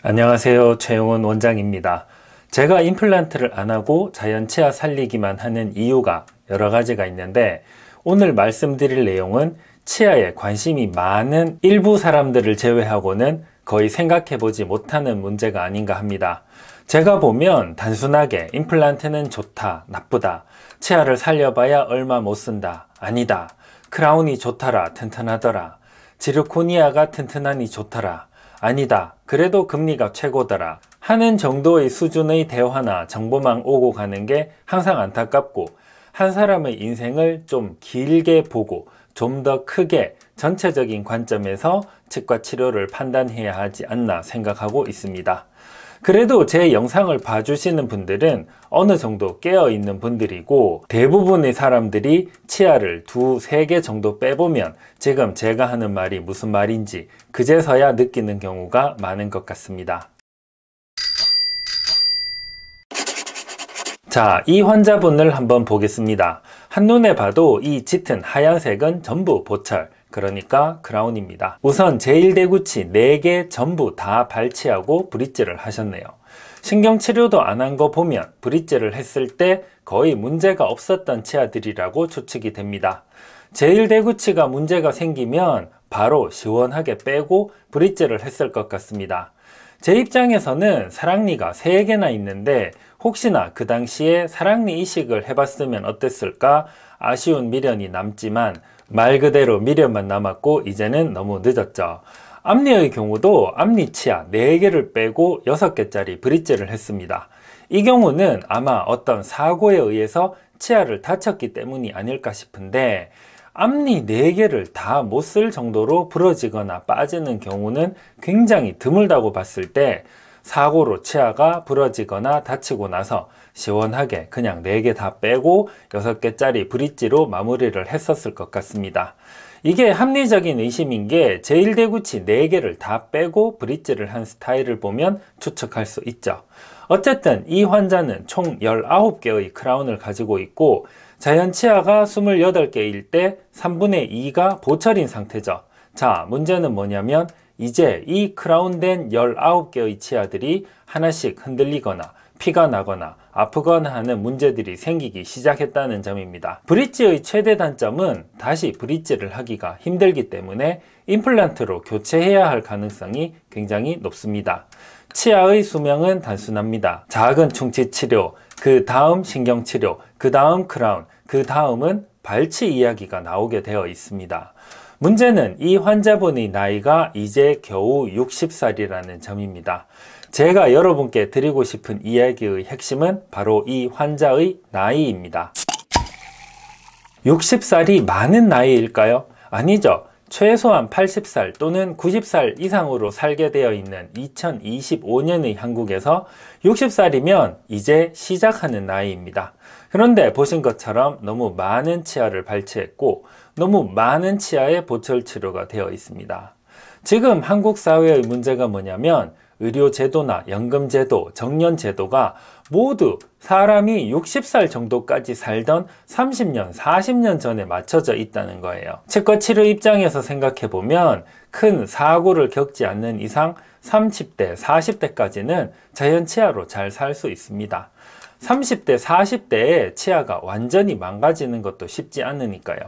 안녕하세요. 최용원 원장입니다. 제가 임플란트를 안 하고 자연 치아 살리기만 하는 이유가 여러 가지가 있는데, 오늘 말씀드릴 내용은 치아에 관심이 많은 일부 사람들을 제외하고는 거의 생각해보지 못하는 문제가 아닌가 합니다. 제가 보면 단순하게 임플란트는 좋다, 나쁘다, 치아를 살려봐야 얼마 못 쓴다, 아니다, 크라운이 좋더라, 튼튼하더라, 지르코니아가 튼튼하니 좋더라, 아니다, 그래도 금리가 최고더라 하는 정도의 수준의 대화나 정보만 오고 가는 게 항상 안타깝고, 한 사람의 인생을 좀 길게 보고 좀 더 크게 전체적인 관점에서 치과 치료를 판단해야 하지 않나 생각하고 있습니다. 그래도 제 영상을 봐주시는 분들은 어느 정도 깨어있는 분들이고, 대부분의 사람들이 치아를 2-3개 정도 빼보면 지금 제가 하는 말이 무슨 말인지 그제서야 느끼는 경우가 많은 것 같습니다. 자, 이 환자분을 한번 보겠습니다. 한눈에 봐도 이 짙은 하얀색은 전부 보철, 그러니까 크라운입니다. 우선 제1대구치 4개 전부 다 발치하고 브릿지를 하셨네요. 신경치료도 안 한 거 보면 브릿지를 했을 때 거의 문제가 없었던 치아들이라고 추측이 됩니다. 제1대구치가 문제가 생기면 바로 시원하게 빼고 브릿지를 했을 것 같습니다. 제 입장에서는 사랑니가 3개나 있는데 혹시나 그 당시에 사랑니 이식을 해봤으면 어땠을까 아쉬운 미련이 남지만, 말 그대로 미련만 남았고 이제는 너무 늦었죠. 앞니의 경우도 앞니 치아 4개를 빼고 6개짜리 브릿지를 했습니다. 이 경우는 아마 어떤 사고에 의해서 치아를 다쳤기 때문이 아닐까 싶은데, 앞니 4개를 다 못 쓸 정도로 부러지거나 빠지는 경우는 굉장히 드물다고 봤을 때, 사고로 치아가 부러지거나 다치고 나서 시원하게 그냥 4개 다 빼고 6개짜리 브릿지로 마무리를 했었을 것 같습니다. 이게 합리적인 의심인 게 제1대구치 4개를 다 빼고 브릿지를 한 스타일을 보면 추측할 수 있죠. 어쨌든 이 환자는 총 19개의 크라운을 가지고 있고, 자연 치아가 28개일 때 3분의 2가 보철인 상태죠. 자, 문제는 뭐냐면 이제 이 크라운된 19개의 치아들이 하나씩 흔들리거나 피가 나거나 아프거나 하는 문제들이 생기기 시작했다는 점입니다. 브릿지의 최대 단점은 다시 브릿지를 하기가 힘들기 때문에 임플란트로 교체해야 할 가능성이 굉장히 높습니다. 치아의 수명은 단순합니다. 작은 충치 치료, 그 다음 신경치료, 그 다음 크라운, 그 다음은 발치 이야기가 나오게 되어 있습니다. 문제는 이 환자분의 나이가 이제 겨우 60살이라는 점입니다. 제가 여러분께 드리고 싶은 이야기의 핵심은 바로 이 환자의 나이입니다. 60살이 많은 나이일까요? 아니죠. 최소한 80살 또는 90살 이상으로 살게 되어 있는 2025년의 한국에서 60살이면 이제 시작하는 나이입니다. 그런데 보신 것처럼 너무 많은 치아를 발치했고 너무 많은 치아의 보철 치료가 되어 있습니다. 지금 한국 사회의 문제가 뭐냐면 의료제도나 연금제도, 정년제도가 모두 사람이 60살 정도까지 살던 30년, 40년 전에 맞춰져 있다는 거예요. 치과치료 입장에서 생각해보면 큰 사고를 겪지 않는 이상 30대, 40대까지는 자연치아로 잘 살 수 있습니다. 30대, 40대에 치아가 완전히 망가지는 것도 쉽지 않으니까요.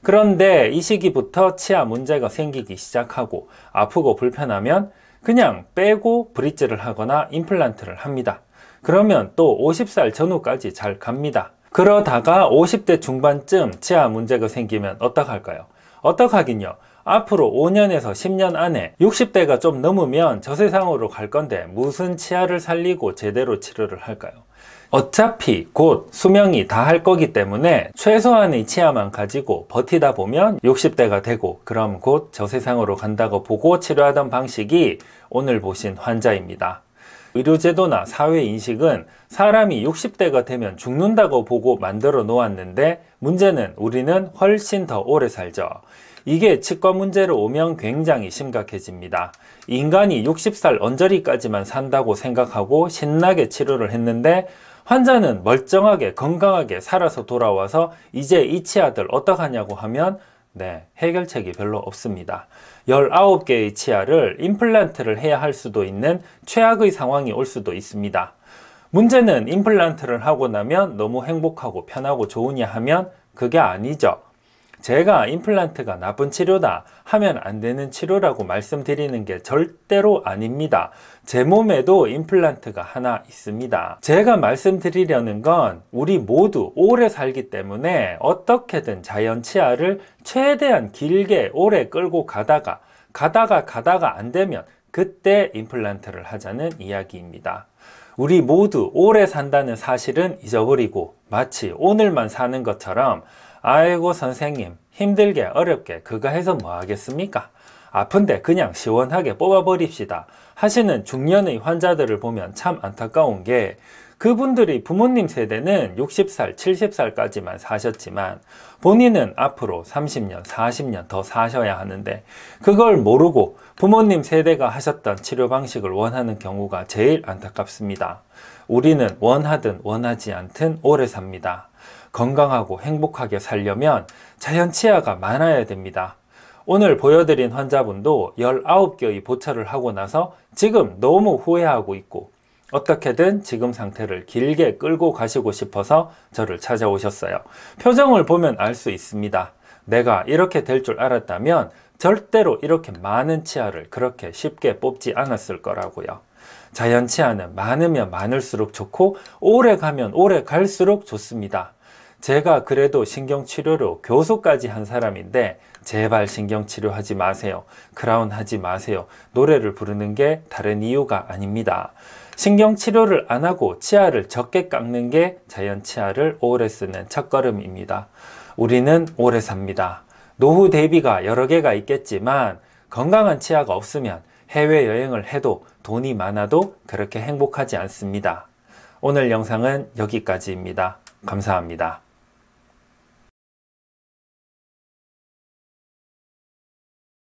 그런데 이 시기부터 치아 문제가 생기기 시작하고 아프고 불편하면 그냥 빼고 브릿지를 하거나 임플란트를 합니다. 그러면 또 50살 전후까지 잘 갑니다. 그러다가 50대 중반쯤 치아 문제가 생기면 어떡할까요? 어떡하긴요. 앞으로 5년에서 10년 안에 60대가 좀 넘으면 저 세상으로 갈 건데 무슨 치아를 살리고 제대로 치료를 할까요? 어차피 곧 수명이 다 할 거기 때문에 최소한의 치아만 가지고 버티다 보면 60대가 되고 그럼 곧 저 세상으로 간다고 보고 치료하던 방식이 오늘 보신 환자입니다. 의료제도나 사회인식은 사람이 60대가 되면 죽는다고 보고 만들어 놓았는데, 문제는 우리는 훨씬 더 오래 살죠. 이게 치과 문제로 오면 굉장히 심각해집니다. 인간이 60살 언저리까지만 산다고 생각하고 신나게 치료를 했는데, 환자는 멀쩡하게 건강하게 살아서 돌아와서 이제 이 치아들 어떡하냐고 하면 네, 해결책이 별로 없습니다. 19개의 치아를 임플란트를 해야 할 수도 있는 최악의 상황이 올 수도 있습니다. 문제는 임플란트를 하고 나면 너무 행복하고 편하고 좋으냐 하면 그게 아니죠. 제가 임플란트가 나쁜 치료다 하면 안 되는 치료라고 말씀드리는 게 절대로 아닙니다. 제 몸에도 임플란트가 하나 있습니다. 제가 말씀드리려는 건 우리 모두 오래 살기 때문에 어떻게든 자연 치아를 최대한 길게 오래 끌고 가다가 안 되면 그때 임플란트를 하자는 이야기입니다. 우리 모두 오래 산다는 사실은 잊어버리고 마치 오늘만 사는 것처럼 아이고 선생님 힘들게 어렵게 그거 해서 뭐 하겠습니까? 아픈데 그냥 시원하게 뽑아버립시다 하시는 중년의 환자들을 보면 참 안타까운 게 그분들이 부모님 세대는 60살, 70살까지만 사셨지만 본인은 앞으로 30년, 40년 더 사셔야 하는데 그걸 모르고 부모님 세대가 하셨던 치료 방식을 원하는 경우가 제일 안타깝습니다. 우리는 원하든 원하지 않든 오래 삽니다. 건강하고 행복하게 살려면 자연 치아가 많아야 됩니다. 오늘 보여드린 환자분도 19개의 보철을 하고 나서 지금 너무 후회하고 있고 어떻게든 지금 상태를 길게 끌고 가시고 싶어서 저를 찾아오셨어요. 표정을 보면 알 수 있습니다. 내가 이렇게 될 줄 알았다면 절대로 이렇게 많은 치아를 그렇게 쉽게 뽑지 않았을 거라고요. 자연 치아는 많으면 많을수록 좋고 오래 가면 오래 갈수록 좋습니다. 제가 그래도 신경치료로 교수까지 한 사람인데 제발 신경치료하지 마세요. 크라운 하지 마세요. 노래를 부르는 게 다른 이유가 아닙니다. 신경치료를 안 하고 치아를 적게 깎는 게 자연 치아를 오래 쓰는 첫걸음입니다. 우리는 오래 삽니다. 노후 대비가 여러 개가 있겠지만 건강한 치아가 없으면 해외여행을 해도 돈이 많아도 그렇게 행복하지 않습니다. 오늘 영상은 여기까지입니다. 감사합니다.